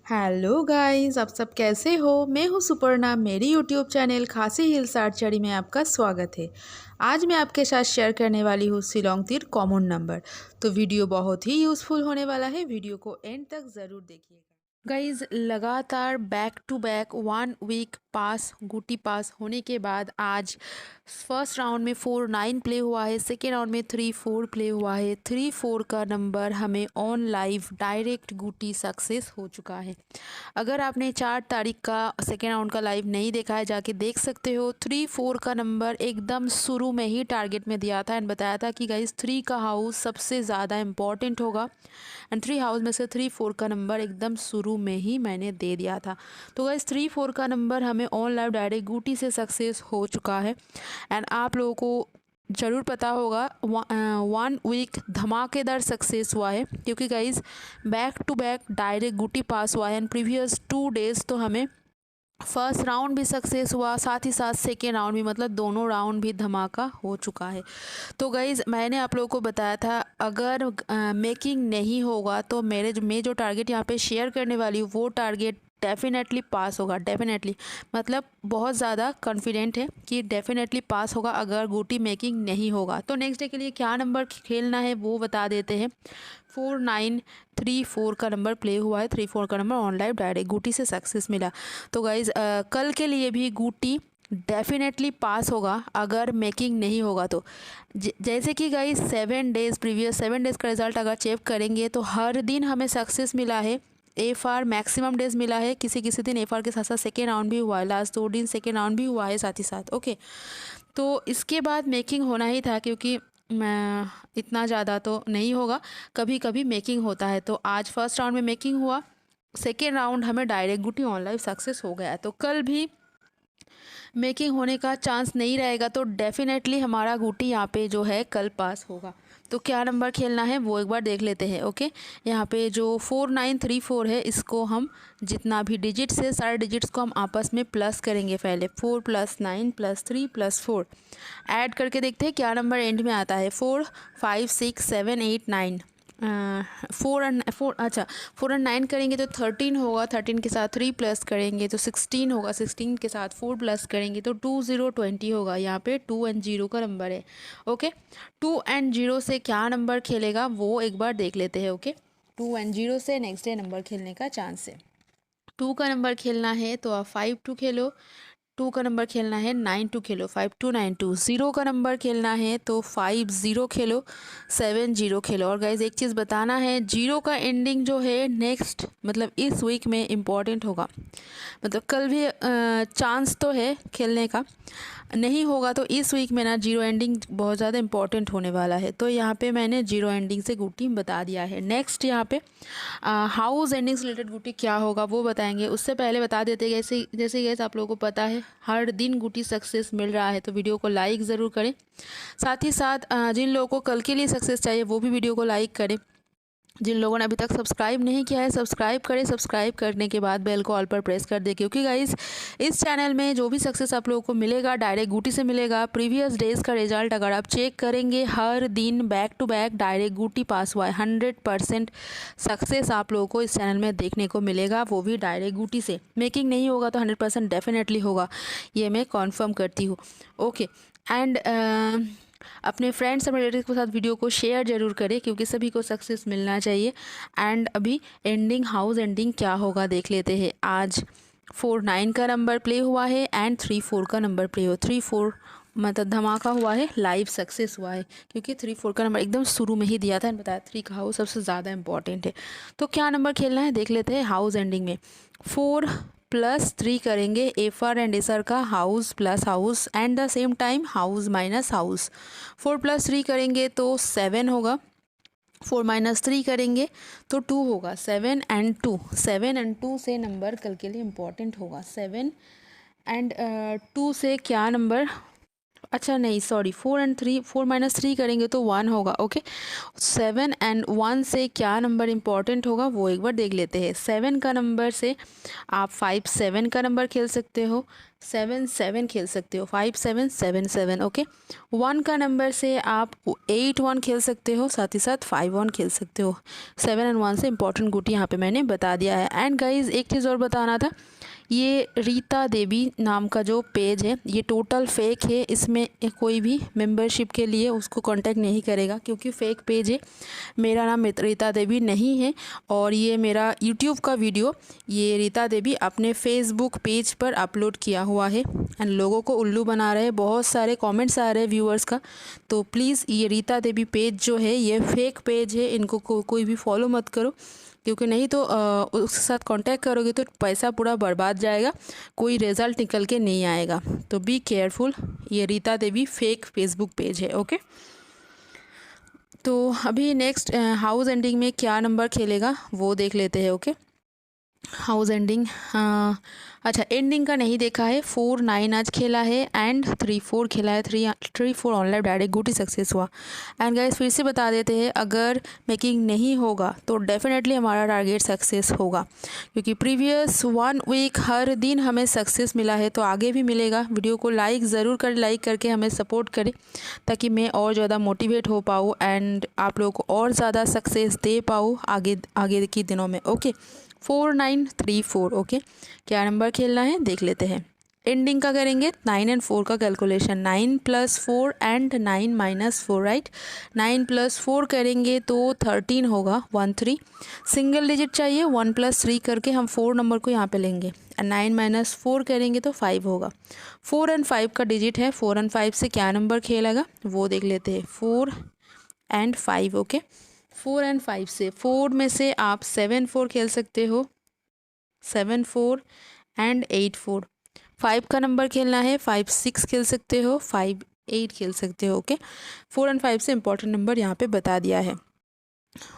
Hello guys, आप सब कैसे हो। मैं हूँ सुपर्णा। मेरी यूट्यूब चैनल खासी हिल्स आर्चरी में आपका स्वागत है। आज मैं आपके साथ शेयर करने वाली हूँ शिलोंग तीर कॉमन नंबर। तो वीडियो बहुत ही यूज़फुल होने वाला है, वीडियो को एंड तक ज़रूर देखिएगा। गाइज, लगातार बैक टू बैक 1 वीक पास गुटी पास होने के बाद आज फर्स्ट राउंड में 4-9 प्ले हुआ है, सेकेंड राउंड में 3-4 प्ले हुआ है। 3-4 का नंबर हमें ऑन लाइव डायरेक्ट गुटी सक्सेस हो चुका है। अगर आपने 4 तारीख का सेकेंड राउंड का लाइव नहीं देखा है, जाके देख सकते हो। 3-4 का नंबर एकदम शुरू में ही टारगेट में दिया था एंड बताया था कि गाइज 3 का हाउस सबसे ज़्यादा इम्पॉर्टेंट होगा एंड 3 हाउस में से 3-4 का नंबर एकदम शुरू में ही मैंने दे दिया था। तो गाइज 3-4 का नंबर हमें ऑन लाइव डायरेक्ट गुटी से सक्सेस हो चुका है एंड आप लोगों को ज़रूर पता होगा 1 वीक धमाकेदार सक्सेस हुआ है, क्योंकि guys back to back direct गुटी पास हुआ है एंड प्रीवियस 2 डेज तो हमें फर्स्ट राउंड भी सक्सेस हुआ, साथ ही साथ सेकेंड राउंड भी, मतलब दोनों राउंड भी धमाका हो चुका है। तो गाइज़ मैंने आप लोगों को बताया था अगर मेकिंग नहीं होगा तो मैं जो टारगेट यहाँ पे शेयर करने वाली हूँ वो टारगेट डेफिनेटली पास होगा। डेफिनेटली मतलब बहुत ज़्यादा कॉन्फिडेंट है कि डेफिनेटली पास होगा अगर गोटी मेकिंग नहीं होगा। तो नेक्स्ट डे के लिए क्या नंबर खेलना है वो बता देते हैं। 4-9-3-4 का नंबर प्ले हुआ है। 3-4 का नंबर ऑन लाइव डायरेक्ट गुटी से सक्सेस मिला। तो गाइज़ कल के लिए भी गुटी डेफिनेटली पास होगा अगर मेकिंग नहीं होगा तो। जैसे कि गाइस 7 डेज़ प्रीवियस 7 डेज़ का रिज़ल्ट अगर चेक करेंगे तो हर दिन हमें सक्सेस मिला है। एफआर मैक्सिमम डेज मिला है, किसी किसी दिन एफआर के साथ साथ सेकेंड राउंड भी हुआ है, लास्ट 2 दिन सेकेंड राउंड भी हुआ है साथ ही साथ। ओके, तो इसके बाद मेकिंग होना ही था, क्योंकि मैं इतना ज़्यादा तो नहीं होगा, कभी कभी मेकिंग होता है। तो आज फर्स्ट राउंड में मेकिंग हुआ, सेकेंड राउंड हमें डायरेक्ट गुटी ऑन लाइव सक्सेस हो गया। तो कल भी मेकिंग होने का चांस नहीं रहेगा, तो डेफिनेटली हमारा गुटी यहाँ पे जो है कल पास होगा। तो क्या नंबर खेलना है वो एक बार देख लेते हैं। ओके, यहाँ पे जो 4-9-3-4 है, इसको हम जितना भी डिजिट्स है सारे डिजिट्स को हम आपस में प्लस करेंगे। पहले 4 + 9 + 3 + 4 ऐड करके देखते हैं क्या नंबर एंड में आता है। 4 5 6 7 8 9 4 और 9 करेंगे तो 13 होगा। 13 के साथ 3 प्लस करेंगे तो 16 होगा। 16 के साथ 4 प्लस करेंगे तो 2 0 20 होगा। यहाँ पे 2 और 0 का नंबर है। ओके, 2 और 0 से क्या नंबर खेलेगा वो एक बार देख लेते हैं। ओके, 2 और 0 से नेक्स्ट डे नंबर खेलने का चांस है। 2 का नंबर खेलना है तो आप 5-2 खेलो। 2 का नंबर खेलना है 9-2 खेलो, 5-2 9-2। 0 का नंबर खेलना है तो 5-0 खेलो, 7-0 खेलो। और गाइज एक चीज़ बताना है, 0 का एंडिंग जो है नेक्स्ट मतलब इस वीक में इम्पॉर्टेंट होगा। मतलब कल भी चांस तो है खेलने का, नहीं होगा तो इस वीक में ना 0 एंडिंग बहुत ज़्यादा इंपॉर्टेंट होने वाला है। तो यहाँ पे मैंने 0 एंडिंग से गुटी बता दिया है। नेक्स्ट यहाँ पे हाउस एंडिंग से रिलेटेड गुटी क्या होगा वो बताएंगे। उससे पहले बता देते जैसे गैस आप लोगों को पता है हर दिन गुटी सक्सेस मिल रहा है, तो वीडियो को लाइक ज़रूर करें। साथ ही साथ जिन लोगों को कल के लिए सक्सेस चाहिए वो भी वीडियो को लाइक करें। जिन लोगों ने अभी तक सब्सक्राइब नहीं किया है सब्सक्राइब करें। सब्सक्राइब करने के बाद बेल को ऑल पर प्रेस कर दे, क्योंकि गाइस इस चैनल में जो भी सक्सेस आप लोगों को मिलेगा डायरेक्ट गुटी से मिलेगा। प्रीवियस डेज़ का रिजल्ट अगर आप चेक करेंगे हर दिन बैक टू बैक डायरेक्ट गुटी पास हुआ है। 100% सक्सेस आप लोगों को इस चैनल में देखने को मिलेगा, वो भी डायरेक्ट गुटी से। मेकिंग नहीं होगा तो 100% डेफिनेटली होगा, ये मैं कॉन्फर्म करती हूँ। ओके, एंड अपने फ्रेंड्स और रिलेटिव के साथ वीडियो को शेयर जरूर करें, क्योंकि सभी को सक्सेस मिलना चाहिए। एंड अभी एंडिंग हाउस एंडिंग क्या होगा देख लेते हैं। आज 4-9 का नंबर प्ले हुआ है एंड 3-4 का नंबर प्ले हुआ। 3-4 मतलब धमाका हुआ है, लाइव सक्सेस हुआ है, क्योंकि 3-4 का नंबर एकदम शुरू में ही दिया था। बताया 3 का हाउस सबसे ज़्यादा इंपॉर्टेंट है। तो क्या नंबर खेलना है देख लेते हैं। हाउस एंडिंग में 4 + 3 करेंगे, एफआर एंड एसआर का house plus house and the same time house minus house. 4 + 3 करेंगे तो 7 होगा। 4 - 3 करेंगे तो 2 होगा। 7 और 2, 7 और 2 से नंबर कल के लिए इम्पॉर्टेंट होगा। 7 और 2 से क्या नंबर अच्छा नहीं सॉरी, 4 और 3, 4 - 3 करेंगे तो 1 होगा। ओके, 7 और 1 से क्या नंबर इम्पॉर्टेंट होगा वो एक बार देख लेते हैं। 7 का नंबर से आप 5 7 का नंबर खेल सकते हो, 7 7 खेल सकते हो, 5 7 7 7। ओके, 1 का नंबर से आप 8 1 खेल सकते हो, साथ ही साथ 5 1 खेल सकते हो। 7 और 1 से इम्पॉर्टेंट गुटी यहाँ पे मैंने बता दिया है। एंड गाइज एक चीज़ और बताना था, ये रीता देवी नाम का जो पेज है ये टोटल फेक है। इसमें कोई भी मेंबरशिप के लिए उसको कांटेक्ट नहीं करेगा क्योंकि फेक पेज है। मेरा नाम रीता देवी नहीं है और ये मेरा यूट्यूब का वीडियो ये रीता देवी अपने फेसबुक पेज पर अपलोड किया हुआ है एंड लोगों को उल्लू बना रहे हैं। बहुत सारे कमेंट्स आ रहे हैं व्यूअर्स का, तो प्लीज़ ये रीता देवी पेज जो है ये फेक पेज है, इनको कोई भी फॉलो मत करो क्योंकि नहीं तो उसके साथ कांटेक्ट करोगे तो पैसा पूरा बर्बाद जाएगा, कोई रिज़ल्ट निकल के नहीं आएगा। तो बी केयरफुल, ये Rita Devi fake Facebook page है। ओके, तो अभी नेक्स्ट हाउस एंडिंग में क्या नंबर खेलेगा वो देख लेते हैं। ओके, हाउस एंडिंग, अच्छा एंडिंग का नहीं देखा है। 4 9 आज खेला है एंड 3 4 खेला है, 3 4 ऑनलाइन डायरेक्ट गुटी सक्सेस हुआ। एंड गाइस फिर से बता देते हैं, अगर मेकिंग नहीं होगा तो डेफिनेटली हमारा टारगेट सक्सेस होगा क्योंकि प्रीवियस 1 वीक हर दिन हमें सक्सेस मिला है, तो आगे भी मिलेगा। वीडियो को लाइक ज़रूर करें, लाइक करके हमें सपोर्ट करें ताकि मैं और ज़्यादा मोटिवेट हो पाऊँ एंड आप लोगों को और ज़्यादा सक्सेस दे पाऊँ आगे के दिनों में। ओके, 4 9 3 4। ओके, क्या नंबर खेलना है देख लेते हैं। एंडिंग का करेंगे 9 और 4 का कैलकुलेशन, 9 + 4 एंड 9 - 4 राइट। 9 + 4 करेंगे तो 13 होगा, 1 3। सिंगल डिजिट चाहिए, 1 + 3 करके हम 4 नंबर को यहाँ पे लेंगे। 9 - 4 करेंगे तो 5 होगा। 4 और 5 का डिजिट है, 4 और 5 से क्या नंबर खेलेगा वो देख लेते हैं। 4 और 5। ओके, 4 और 5 से 4 में से आप 7 4 खेल सकते हो, 7 4 एंड 8 4। 5 का नंबर खेलना है, 5 6 खेल सकते हो, 5 8 खेल सकते हो। ओके, 4 और 5 से इम्पोर्टेंट नंबर यहाँ पे बता दिया है।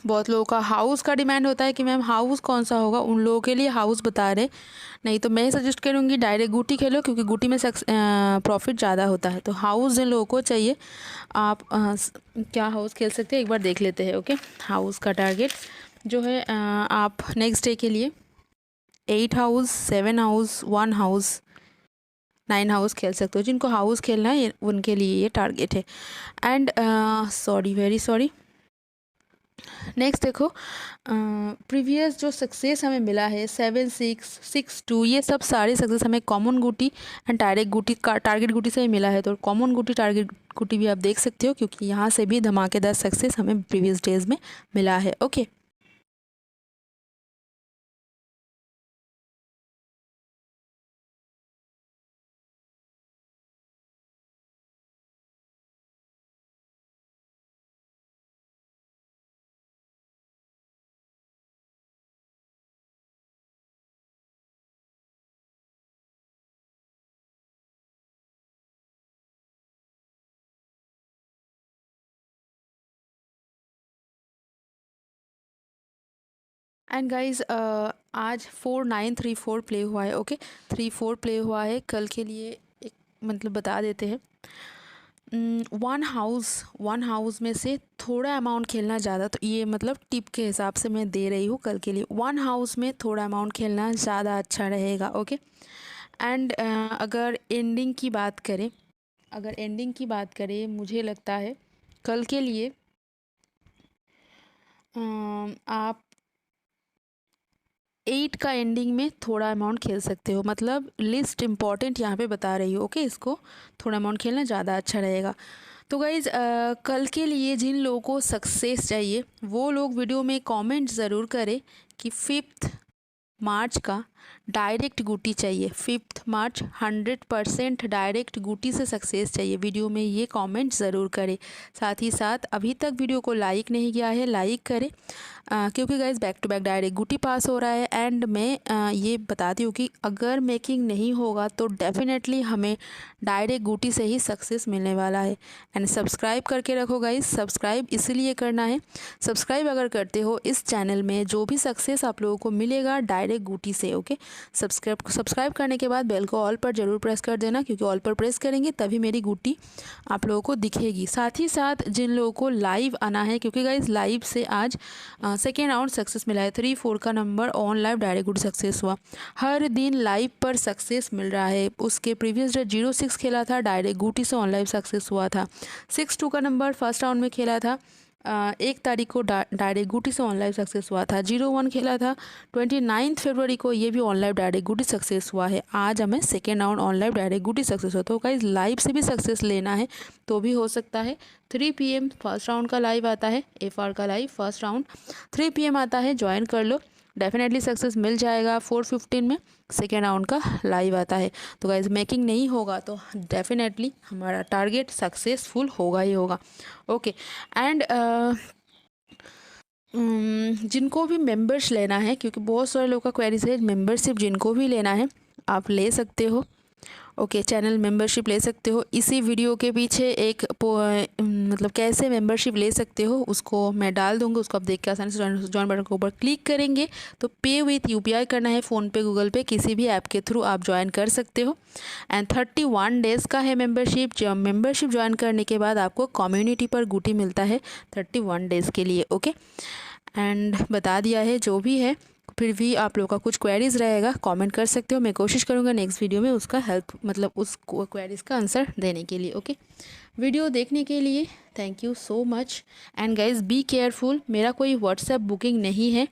बहुत लोगों का हाउस का डिमांड होता है कि मैम हाउस कौन सा होगा, उन लोगों के लिए हाउस बता रहे, नहीं तो मैं सजेस्ट करूँगी डायरेक्ट गुटी खेलो क्योंकि गुटी में प्रॉफिट ज़्यादा होता है। तो हाउस जिन लोगों को चाहिए आप क्या हाउस खेल सकते हैं एक बार देख लेते हैं। ओके, हाउस का टारगेट जो है आप नेक्स्ट डे के लिए 8 हाउस, 7 हाउस, 1 हाउस, 9 हाउस खेल सकते हो। जिनको हाउस खेलना है उनके लिए ये टारगेट है। And sorry, very sorry, next देखो, प्रीवियस जो सक्सेस हमें मिला है 7 6 6 2, ये सब सारे सक्सेस हमें कॉमन गुटी एंड डायरेक्ट गुटी का टारगेट गुटी से ही मिला है। तो कॉमन गुटी टारगेट गुटी भी आप देख सकते हो क्योंकि यहाँ से भी धमाकेदार सक्सेस हमें प्रीवियस डेज में मिला है। ओके, एंड गाइज आज 4 9 3 4 प्ले हुआ है। ओके, 3 4 प्ले हुआ है। कल के लिए एक मतलब बता देते हैं, 1 हाउस में से थोड़ा अमाउंट खेलना ज़्यादा, तो ये मतलब टिप के हिसाब से मैं दे रही हूँ कल के लिए। 1 हाउस में थोड़ा अमाउंट खेलना ज़्यादा अच्छा रहेगा। ओके, एंड अगर एंडिंग की बात करें मुझे लगता है कल के लिए आप 8 का एंडिंग में थोड़ा अमाउंट खेल सकते हो, मतलब लिस्ट इम्पॉर्टेंट यहाँ पे बता रही हूँ। ओके, इसको थोड़ा अमाउंट खेलना ज़्यादा अच्छा रहेगा। तो गाइज़ कल के लिए जिन लोगों को सक्सेस चाहिए वो लोग वीडियो में कमेंट ज़रूर करें कि 5 मार्च का डायरेक्ट गुटी चाहिए। 5 मार्च 100% डायरेक्ट गुटी से सक्सेस चाहिए, वीडियो में ये कमेंट ज़रूर करें। साथ ही साथ अभी तक वीडियो को लाइक नहीं किया है लाइक करें क्योंकि guys back to back direct गुटी पास हो रहा है। एंड मैं ये बताती हूँ कि अगर मेकिंग नहीं होगा तो डेफिनेटली हमें डायरेक्ट गुटी से ही सक्सेस मिलने वाला है। एंड सब्सक्राइब करके रखो गाइज, सब्सक्राइब इसीलिए करना है, सब्सक्राइब अगर करते हो इस चैनल में जो भी सक्सेस आप लोगों को मिलेगा डायरेक्ट गुटी से। Okay, okay. सब्सक्राइब करने के बाद बेल को ऑल पर ज़रूर प्रेस कर देना, क्योंकि ऑल पर प्रेस करेंगे तभी मेरी गुट्टी आप लोगों को दिखेगी। साथ ही साथ जिन लोगों को लाइव आना है, क्योंकि गाइज लाइव से आज सेकेंड राउंड सक्सेस मिला है, 3-4 का number on live direct good success हुआ। हर दिन लाइव पर सक्सेस मिल रहा है। उसके प्रीवियस डे 0-6 खेला था, डायरेक्ट गुटी से ऑन लाइव सक्सेस हुआ था। 6-2 का नंबर फर्स्ट राउंड में खेला था, 1 तारीख को डायरेक्ट गुटी से ऑनलाइव सक्सेस हुआ था। 0-1 खेला था 29 फरवरी को, ये भी ऑनलाइव डायरेक्ट गुटी सक्सेस हुआ है। आज हमें सेकेंड राउंड ऑनलाइव डायरेक्ट गुटी सक्सेस हुआ। तो गाइस लाइव से भी सक्सेस लेना है तो भी हो सकता है। 3 PM फर्स्ट राउंड का लाइव आता है, FR का लाइव फर्स्ट राउंड 3 PM आता है, ज्वाइन कर लो, डेफिनेटली सक्सेस मिल जाएगा। 4:15 में सेकेंड राउंड का लाइव आता है। तो गाइज मेकिंग नहीं होगा तो डेफिनेटली हमारा टारगेट सक्सेसफुल होगा ही होगा। ओके एंड जिनको भी मेंबर्स लेना है, क्योंकि बहुत सारे लोगों का क्वेरीज है, मेंबरशिप जिनको भी लेना है आप ले सकते हो। ओके चैनल मेंबरशिप ले सकते हो। इसी वीडियो के पीछे एक मतलब कैसे मेंबरशिप ले सकते हो उसको मैं डाल दूँगी, उसको आप देख के आसानी से जॉइन बटन के ऊपर क्लिक करेंगे तो पे विथ UPI करना है, फ़ोनपे गूगल पे किसी भी ऐप के थ्रू आप ज्वाइन कर सकते हो। एंड 31 डेज़ का है मेंबरशिप। जब मेंबरशिप ज्वाइन करने के बाद आपको कम्युनिटी पर गुटी मिलता है 31 डेज़ के लिए। ओके एंड बता दिया है जो भी है। फिर भी आप लोगों का कुछ क्वेरीज़ रहेगा कमेंट कर सकते हो, मैं कोशिश करूँगा नेक्स्ट वीडियो में उसका हेल्प मतलब उस क्वेरीज़ का आंसर देने के लिए। ओके वीडियो देखने के लिए thank you so much and guys be careful, मेरा कोई व्हाट्सएप बुकिंग नहीं है।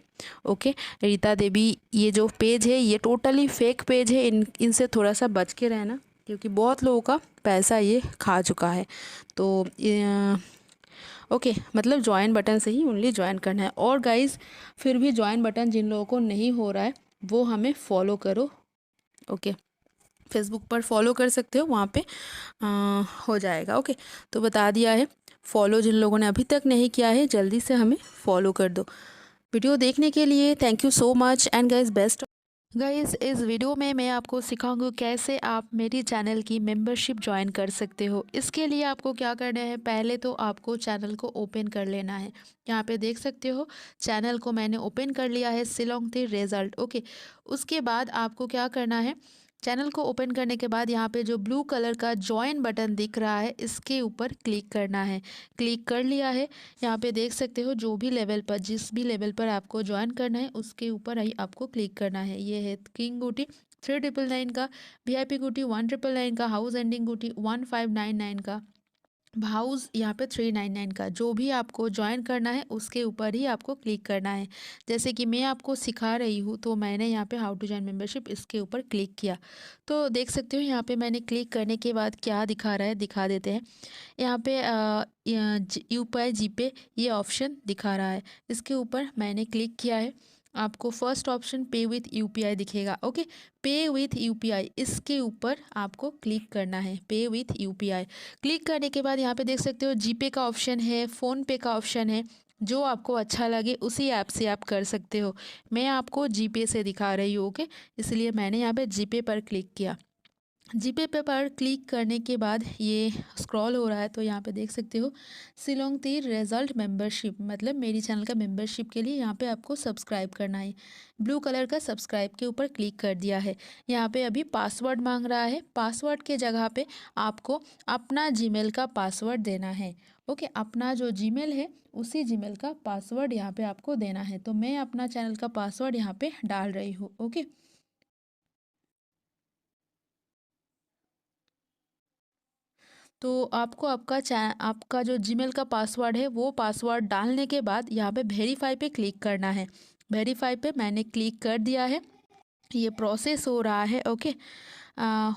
ओके रीता देवी ये जो पेज है ये टोटली फेक पेज है, इनसे थोड़ा सा बच के रहना, क्योंकि बहुत लोगों का पैसा ये खा चुका है। तो ओके मतलब ज्वाइन बटन से ही ओनली ज्वाइन करना है। और गाइज फिर भी ज्वाइन बटन जिन लोगों को नहीं हो रहा है वो हमें फॉलो करो। ओके फेसबुक पर फॉलो कर सकते हो, वहाँ पे हो जाएगा। ओके तो बता दिया है, फॉलो जिन लोगों ने अभी तक नहीं किया है जल्दी से हमें फॉलो कर दो। वीडियो देखने के लिए thank you so much and guys best. Guys इस वीडियो में मैं आपको सिखाऊंगी कैसे आप मेरी चैनल की मेंबरशिप ज्वाइन कर सकते हो। इसके लिए आपको क्या करना है, पहले तो आपको चैनल को ओपन कर लेना है। यहाँ पे देख सकते हो चैनल को मैंने ओपन कर लिया है, शिलोंग थी रिजल्ट। ओके उसके बाद आपको क्या करना है, चैनल को ओपन करने के बाद यहाँ पे जो ब्लू कलर का ज्वाइन बटन दिख रहा है इसके ऊपर क्लिक करना है। क्लिक कर लिया है, यहाँ पे देख सकते हो जो भी लेवल पर जिस भी लेवल पर आपको ज्वाइन करना है उसके ऊपर ही आपको क्लिक करना है। ये है किंग गुटी 3999 का, VIP गुटी 1999 का, हाउस एंडिंग गुटी 1599 का, हाउस यहाँ पे 399 का। जो भी आपको ज्वाइन करना है उसके ऊपर ही आपको क्लिक करना है। जैसे कि मैं आपको सिखा रही हूँ तो मैंने यहाँ पे हाउ टू ज्वाइन मेंबरशिप इसके ऊपर क्लिक किया, तो देख सकते हो यहाँ पे मैंने क्लिक करने के बाद क्या दिखा रहा है दिखा देते हैं। यहाँ पे UPI GPay ये ऑप्शन दिखा रहा है, इसके ऊपर मैंने क्लिक किया है। आपको फर्स्ट ऑप्शन पे विथ UPI दिखेगा। ओके पे विथ UPI इसके ऊपर आपको क्लिक करना है, पे विथ UPI। क्लिक करने के बाद यहाँ पे देख सकते हो GPay का ऑप्शन है, फ़ोनपे का ऑप्शन है, जो आपको अच्छा लगे उसी ऐप से आप कर सकते हो। मैं आपको GPay से दिखा रही हूँ। ओके इसलिए मैंने यहाँ पे GPay पर क्लिक किया। जीपे पे पर क्लिक करने के बाद ये स्क्रॉल हो रहा है, तो यहाँ पे देख सकते हो शिलोंग तीर रिजल्ट मेंबरशिप, मतलब मेरी चैनल का मेंबरशिप के लिए यहाँ पे आपको सब्सक्राइब करना है। ब्लू कलर का सब्सक्राइब के ऊपर क्लिक कर दिया है। यहाँ पे अभी पासवर्ड मांग रहा है, पासवर्ड के जगह पे आपको अपना जीमेल का पासवर्ड देना है। ओके अपना जो जीमेल है उसी जीमेल का पासवर्ड यहाँ पे आपको देना है। तो मैं अपना चैनल का पासवर्ड यहाँ पे डाल रही हूँ। ओके तो आपको आपका जो जीमेल का पासवर्ड है वो पासवर्ड डालने के बाद यहाँ पे वेरीफाई पे क्लिक करना है। वेरीफाई पे मैंने क्लिक कर दिया है, ये प्रोसेस हो रहा है। ओके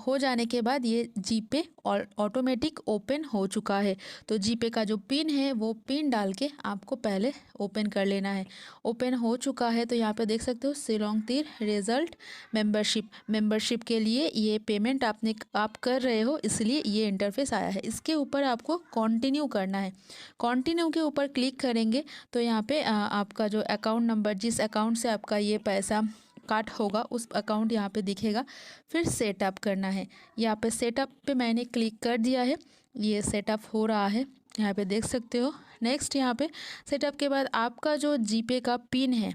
हो जाने के बाद ये जीपे और ऑटोमेटिक ओपन हो चुका है। तो जीपे का जो पिन है वो पिन डाल के आपको पहले ओपन कर लेना है। ओपन हो चुका है तो यहाँ पे देख सकते हो शिलोंग तीर रिजल्ट मेंबरशिप के लिए ये पेमेंट आप कर रहे हो, इसलिए ये इंटरफेस आया है। इसके ऊपर आपको कंटिन्यू करना है। कंटिन्यू के ऊपर क्लिक करेंगे तो यहाँ पे आपका जो अकाउंट नंबर जिस अकाउंट से आपका ये पैसा काट होगा उस अकाउंट यहाँ पे दिखेगा, फिर सेटअप करना है। यहाँ पे सेटअप पे मैंने क्लिक कर दिया है, ये सेटअप हो रहा है, यहाँ पे देख सकते हो। नेक्स्ट यहाँ पे सेटअप के बाद आपका जो जीपे का पिन है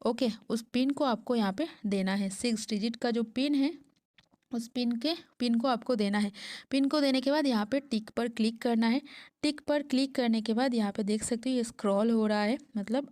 ओके, उस पिन को आपको यहाँ पे देना है। 6 डिजिट का जो पिन है उस पिन को आपको देना है। पिन को देने के बाद यहाँ पे टिक पर क्लिक करना है। टिक पर क्लिक करने के बाद यहाँ पे देख सकते हो ये स्क्रॉल हो रहा है, मतलब